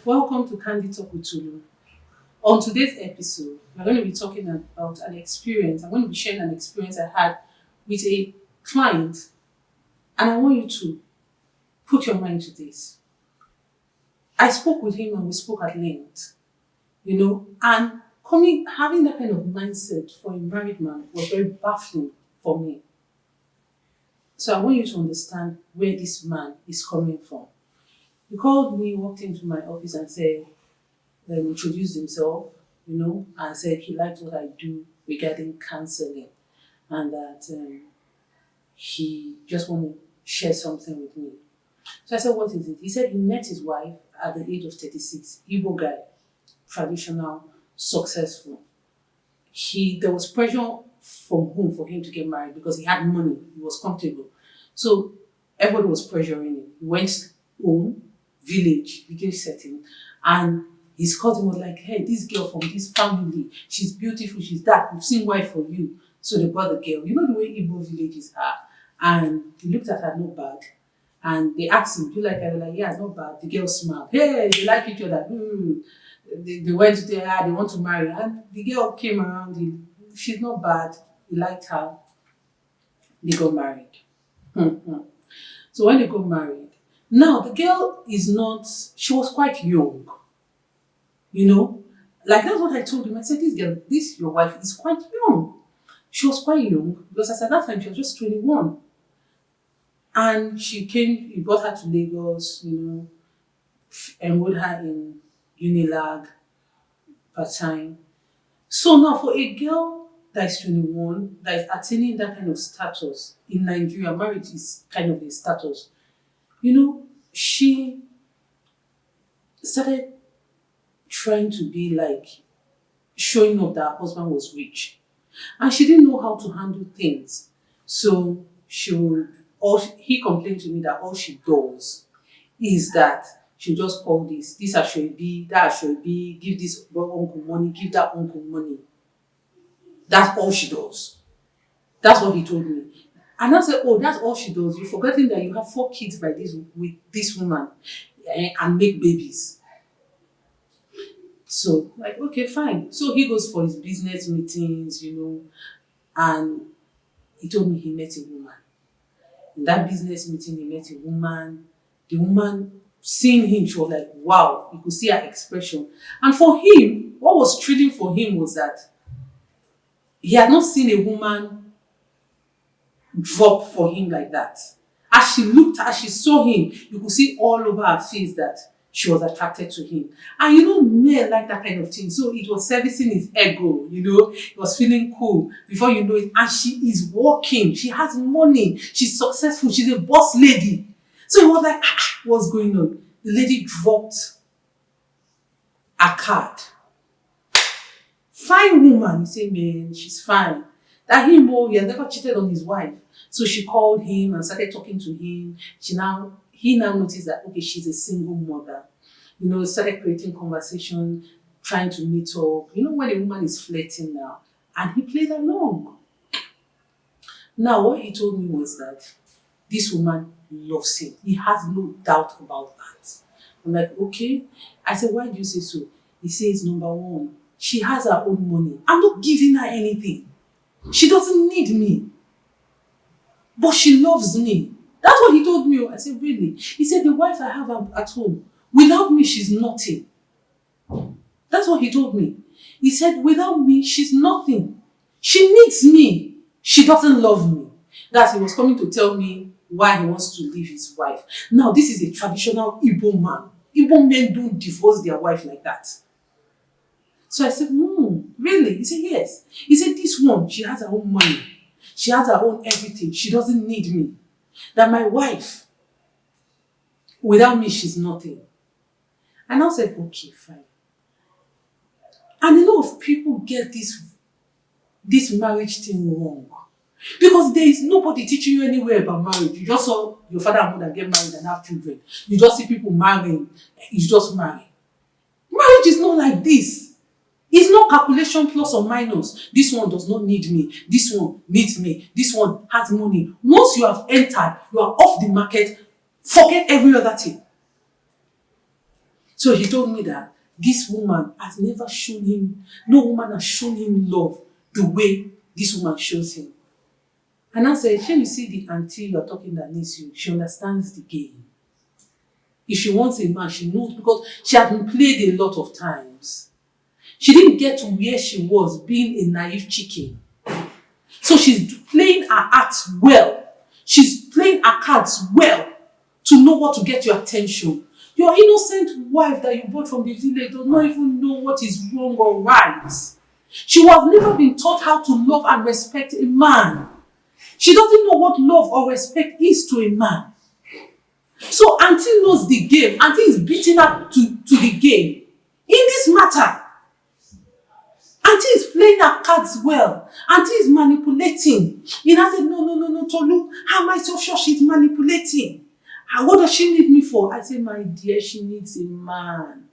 Welcome to Candy Talk with Tulu. On today's episode, we're going to be talking about an experience. I'm going to be sharing an experience I had with a client, and I want you to put your mind to this. I spoke with him and we spoke at length, and having that kind of mindset for a married man was very baffling for me. So I want you to understand where this man is coming from. He called me, walked into my office and said, introduced himself, and said he liked what I do regarding counseling and that he just want to share something with me. So I said, what is it? He said he met his wife at the age of 36, Igbo guy, traditional, successful. There was pressure from home for him to get married because he had money, he was comfortable. So everybody was pressuring him. He went home, village, village setting, and his cousin was like, hey, this girl from this family, she's beautiful, she's that, we've seen wife for you. So they brought the girl. You know the way Igbo villages are. And he looked at her, not bad. And they asked him, do you like her? Like, yeah, not bad. The girl smiled. Hey, they like each other. They went there, they want to marry. And the girl came around, she's not bad. He liked her. They got married. So when they got married, now the girl she was quite young. Like that's what I told him. I said, your wife is quite young. She was quite young because at that time she was just 21. And she came, he brought her to Lagos, enrolled her in Unilag part-time. So now for a girl that is 21, that is attaining that kind of status in Nigeria, marriage is kind of a status, she started trying to be like showing off that her husband was rich. And she didn't know how to handle things. So he complained to me that all she does is that she just call this Ashwebi, that Ashwebi, give this uncle money, give that uncle money. That's all she does. That's what he told me. And I said, oh, that's all she does. You're forgetting that you have 4 kids with this woman and make babies. So, like, okay, fine. So he goes for his business meetings, and he told me he met a woman. In that business meeting, he met a woman. The woman, seeing him, she was like, wow, you could see her expression. And for him, what was thrilling for him was that he had not seen a woman drop for him like that. As she saw him, you could see all over her face that she was attracted to him. And men like that kind of thing. So it was servicing his ego, he was feeling cool. Before you know it, and she is working, she has money, she's successful, she's a boss lady. So he was like, what's going on? The lady dropped a card. Fine woman, he said, man, she's fine. That he had never cheated on his wife. So she called him and started talking to him. He now noticed that, okay, she's a single mother. Started creating conversation, trying to meet up. When a woman is flirting now. And he played along. Now, what he told me was that this woman loves him. He has no doubt about that. I'm like, okay. I said, why do you say so? He says, number one, she has her own money. I'm not giving her anything. She doesn't need me. But she loves me. That's what he told me. I said, really? He said, the wife I have at home, without me, she's nothing. That's what he told me. He said, without me, she's nothing. She needs me. She doesn't love me. That he was coming to tell me why he wants to leave his wife. Now, this is a traditional Igbo man. Igbo men don't divorce their wife like that. So I said, really? He said, yes. He said, this one, she has her own money. She has her own everything. She doesn't need me. That my wife, without me, she's nothing. And I said, okay, fine. And a lot of people get this marriage thing wrong. Because there is nobody teaching you anywhere about marriage. You just saw your father and mother get married and have children. You just see people marrying. You just marry. Marriage is not like this. It's not calculation plus or minus. This one does not need me. This one needs me. This one has money. Once you have entered, you are off the market. Forget every other thing. So he told me that this woman has never shown him, no woman has shown him love the way this woman shows him. And I said, "Shey you see the auntie you're talking that needs you, she understands the game. If she wants a man, she knows because she had been played a lot of times. She didn't get to where she was being a naive chicken. So she's playing her acts well. She's playing her cards well to know what to get your attention. Your innocent wife that you brought from the village does not even know what is wrong or right. She was never been taught how to love and respect a man. She doesn't know what love or respect is to a man. So auntie knows the game. Auntie is beating up to the game. In this matter, auntie is playing her cards well. Auntie is manipulating. And I said, no, Tolu, how am I so sure she's manipulating? And what does she need me for? I said, my dear, she needs a man.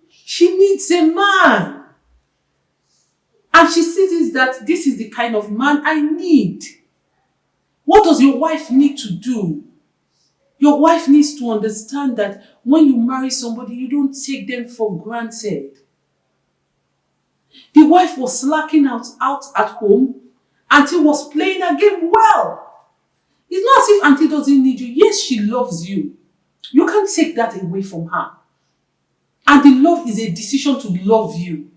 She needs a man. And she sees that this is the kind of man I need. What does your wife need to do? Your wife needs to understand that when you marry somebody, you don't take them for granted. The wife was slacking out at home. Auntie was playing her game well. It's not as if auntie doesn't need you. Yes, she loves you. You can't take that away from her. And the love is a decision to love you.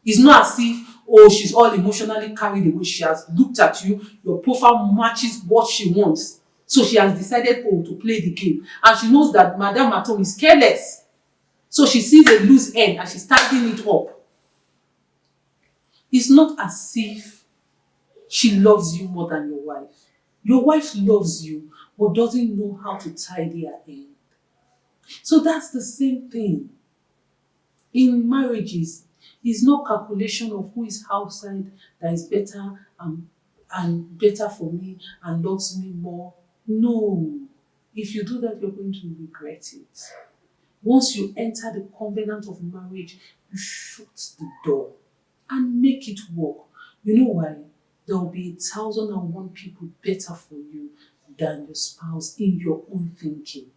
It's not as if, she's all emotionally carried away. She has looked at you. Your profile matches what she wants. So she has decided, to play the game. And she knows that Madame Maton is careless. So she sees a loose end and she's tidying it up. It's not as if she loves you more than your wife. Your wife loves you, but doesn't know how to tidy her end. So that's the same thing. In marriages, it's not calculation of who is outside that is better and better for me and loves me more. No. If you do that, you're going to regret it. Once you enter the covenant of marriage, you shut the door and make it work. You know why? There will be 1,001 people better for you than your spouse in your own thinking.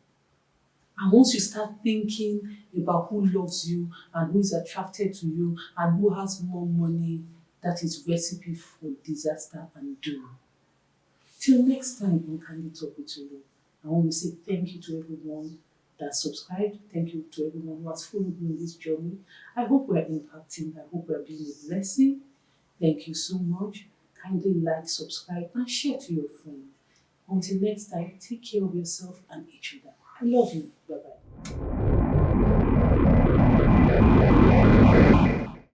And once you start thinking about who loves you and who is attracted to you and who has more money, that is recipe for disaster and doom. Till next time on Candy Talk with you, I want to say thank you to everyone that subscribed. Thank you to everyone who has followed me in this journey. I hope we're impacting. I hope we're being a blessing. Thank you so much. Kindly like, subscribe, and share to your friends. Until next time, take care of yourself and each other. I love you.